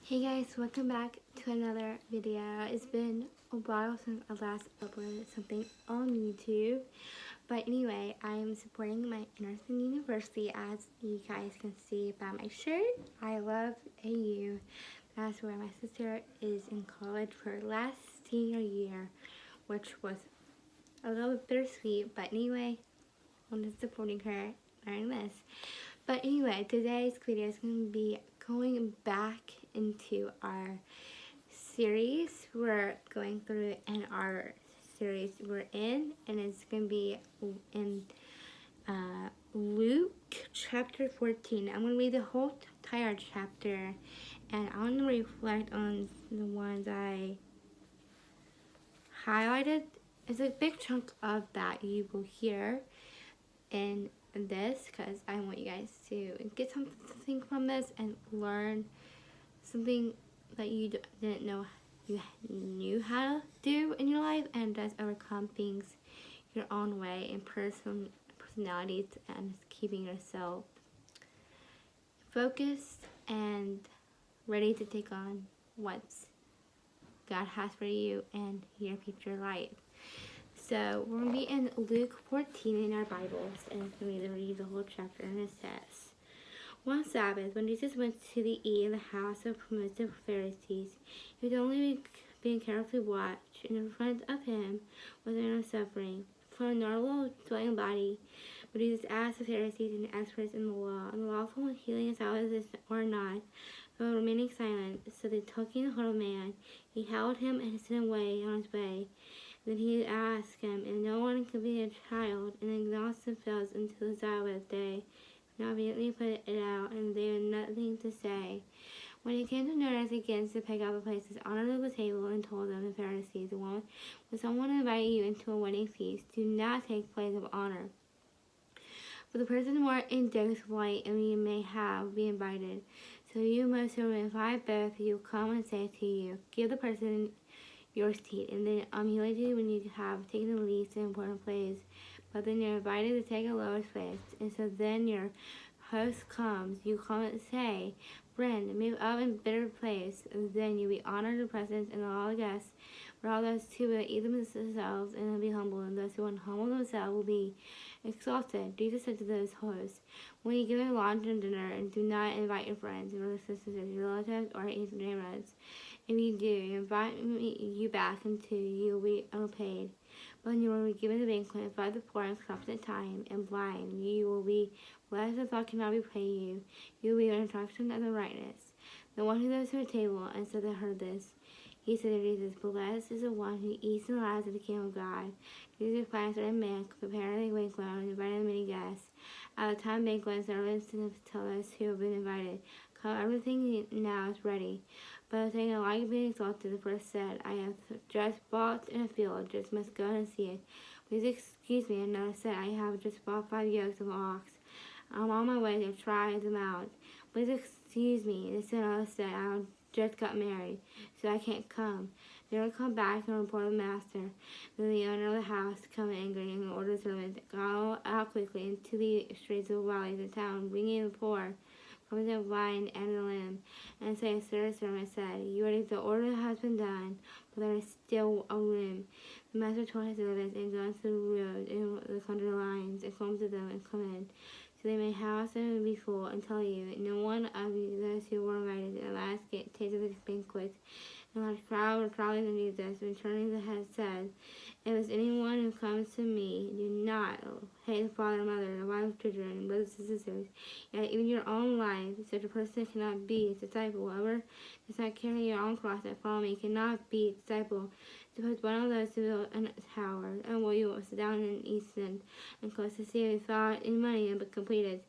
Hey guys, welcome back to another video. It's been a while since I last uploaded something on YouTube. But anyway, I am supporting my Emerson University, as you guys can see by my shirt. I love AU. That's where my sister is in college for her last senior year, which was a little bittersweet. But anyway, I'm just supporting her learning this. But anyway, today's video is going to be going back into our series we're going through in our series we're in, and it's going to be in Luke chapter 14. I'm going to read the whole entire chapter, and I'm going to reflect on the ones I highlighted. It's a big chunk of that you will hear in this, because I want you guys to get something from this and learn something that you didn't know you knew how to do in your life, and just overcome things your own way and personalities, and keeping yourself focused and ready to take on what God has for you and your future life. So we're going to be in Luke 14 in our Bibles, and I'm going to read the whole chapter, and it says, One Sabbath, when Jesus went to eat in the house of the Pharisees, he was only being carefully watched. In front of him was a man of suffering from a normal swelling body. But Jesus asked the Pharisees and the experts in the law, unlawful healing is out this or not, but remaining silent. So they took hold of the man. He held him and sent him away on his way. Then he asked him if no one could be a child, and exhausted themselves until the Sabbath day. Now immediately put it out, and they had nothing to say. When he came to notice against the peg out the places, honored the table, and told them, the Pharisees, when someone invite you into a wedding feast, do not take place of honor. For the person more in light, and you may be invited. So you must invite both. You come and say to you, give the person your seat, and then humility when you have taken the least important place. But then you're invited to take a lowest place, and so then your host comes. You come and say, friend, move up in better place, and then you'll be honored in presence and all the guests. For all those who will eat themselves and will be humble, and those who will humble themselves will be exalted. Jesus said to those hosts, when you give a lunch and dinner, and do not invite your friends, your sisters, your relatives, or even neighbors. If you do, invite you back until you will be unpaid. But when you will be given the banquet, invite the poor and corrupted time and blind. You will be blessed as God cannot repay you. You will be an attraction of the righteous. The one who goes to a table and said that heard this. He said to Jesus, blessed is the one who eats and lies at the kingdom of God. Jesus replied, a man preparing a banquet and invited many guests. At the time banquet, servants tell us who have been invited, come, everything now is ready. But saying, I like being exalted, the first said, I have just bought in a field, just must go and see it. Please excuse me. Another said, I have just bought 5 yokes of ox. I'm on my way to try them out. Please excuse me. Another said, I just got married, so I can't come. They will come back and report to the master. Then the owner of the house come angry and order the servants, go out quickly into the streets of the valleys of the town, bringing the poor, from the blind and the lame, and say, Sir, servant said, you ready, the order has been done, but there is still a room. The master told his servants, and go into the road and the country lines, and come to them, and come in, so they may house and be full, and tell you, no one of those who were invited at last tasted this banquet. And a large crowd were crowding to Jesus, and turning the head said, if it's anyone who comes to me, do not hate the father, mother, the wife, children, brothers and sisters, yet even your own life. Such a person cannot be a disciple. Whoever does not carry your own cross and follow me cannot be a disciple. Suppose one of those to build a tower, and will you sit down in the east end, and close to see without any money but completed.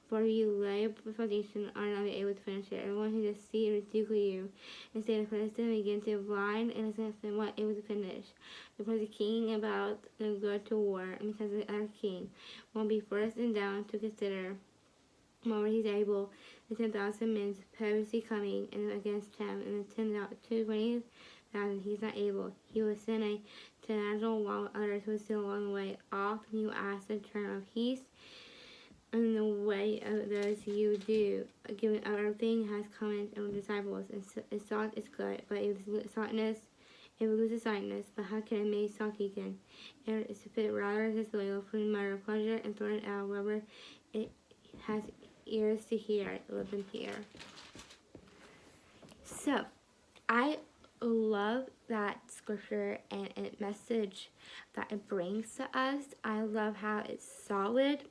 For you lay a foundation are not able to finish it. Everyone who does see ridicule you, and say to finish them, begin to blind innocent and what able to finish. Because the king about to go to war, because the other king will be first and down to consider whether he's able. The 10,000 men purposely coming and against him, and the 20,000 he's not able. He will send a tenacity while others will still along the way off, and he will ask the term of peace. in the way of those you do, given everything has come on disciples, and salt is good, but it loses saltiness, but how can it make salty again? It is fit rather disloyal for the matter of pleasure and thrown out wherever it has ears to hear, let them hear. So, I love that scripture and message that it brings to us. I love how it's solid,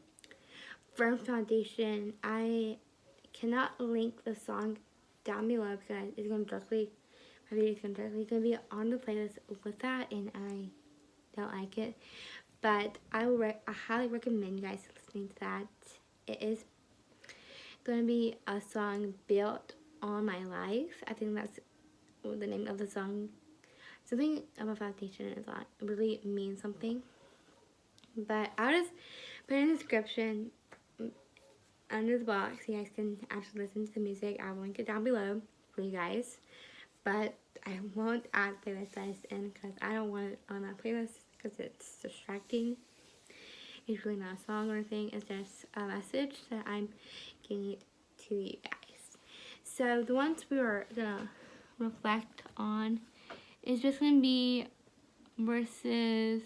firm foundation. I cannot link the song down below because it's going to directly, my video is going to be on the playlist with that, and I don't like it. But I highly recommend you guys listening to that. It is going to be a song built on my life. I think that's the name of the song. Something about foundation is on. It really means something. But I'll just put in the description under the box. You guys can actually listen to the music. I'll link it down below for you guys. But I won't add playlist list in because I don't want it on that playlist because it's distracting. It's really not a song or anything. It's just a message that I'm giving to you guys. So the ones we are gonna reflect on is just gonna be verses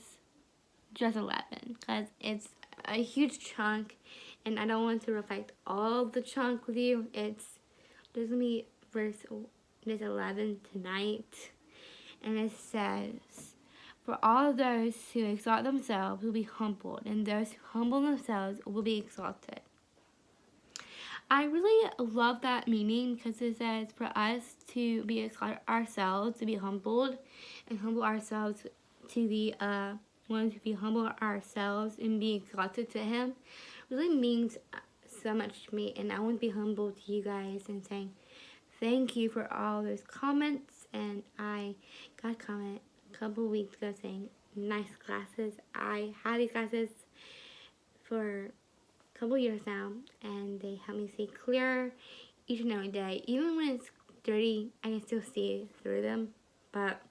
just 11 because it's a huge chunk, and I don't want to reflect all the chunk with you. It's just gonna be verse 11 tonight, and it says, "For all those who exalt themselves will be humbled, and those who humble themselves will be exalted." I really love that meaning because it says for us to be exalted ourselves, to be humbled, and humble ourselves to the one to be humble ourselves and be exalted to Him really means so much to me, and I want to be humble to you guys and saying thank you for all those comments. And I got a comment a couple weeks ago saying nice glasses. I had these glasses for a couple years now, and they help me see clearer each and every day. Even when it's dirty, I can still see through them, but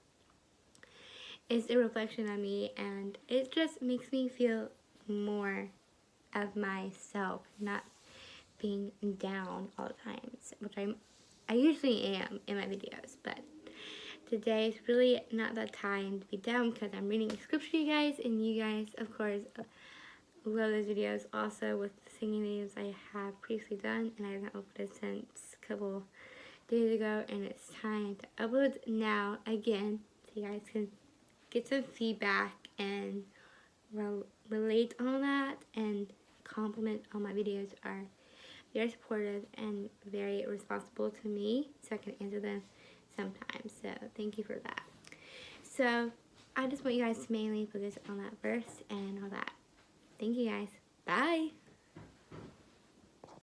it's a reflection of me, and it just makes me feel more of myself, not being down all the time, which I usually am in my videos, but today is really not that time to be down because I'm reading scripture to you guys, and you guys, of course, love those videos. Also, with the singing videos I have previously done, and I haven't uploaded since a couple days ago, and it's time to upload now again so you guys can get some feedback and relate on that, and compliment on my videos are very supportive and very responsible to me, so I can answer them sometimes. So thank you for that. So I just want you guys to mainly focus on that verse and all that. Thank you guys. Bye.